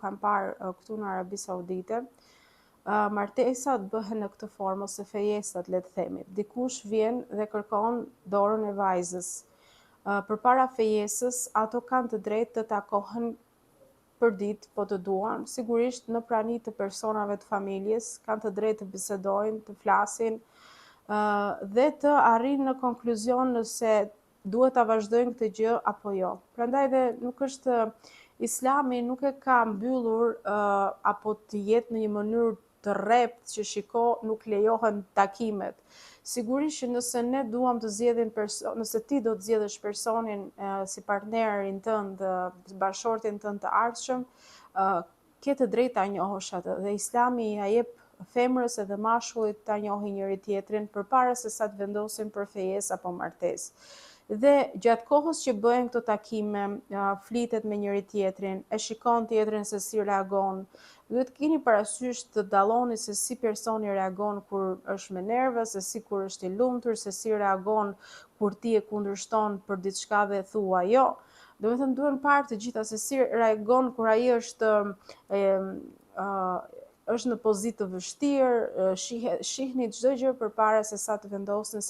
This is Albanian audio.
kam parë këtu në Arabi Saudite, martesat bëhen në këtë formë ose fejesat, le të themi. Dikush vjen dhe kërkon dorën e vajzës. Përpara fejesës, ato kanë të drejtë të takohen për ditë, po të duan, sigurisht në prani të personave të familjes, kanë të drejtë të bisedojnë, të flasin, dhe të arrijnë në konkluzion nëse duhet ta vazhdojnë këtë gjë apo jo. Prandaj dhe nuk është Islami nuk e ka mbyllur apo të jetë në një mënyrë të rrept që nuk lejohen takimet. Sigurisht që nëse ne duam të zgjedhim nëse ti do të zgjedhësh personin si partnerin tënd, bashortin tënd të ardhshëm, ke të drejtë ta njohësh atë dhe Islami ja jep femrës edhe mashkullit ta njohin njëri tjetrin përpara se sa të vendosin për fejesë apo martesë. Dhe gjatë kohës që bëhen këto takime, flitet me njëri tjetrin, e shikon tjetrin se si reagon. Duhet keni parasysh të dalloni se si personi reagon kur është me nerva, se si kur është i lumtur, se si reagon kur ti e kundërshton për diçka dhe thua jo. Domethënë duhen parë të gjitha se si reagon kur ai është në pozitë të vështirë, shihni çdo gjë përpara se sa të vendosni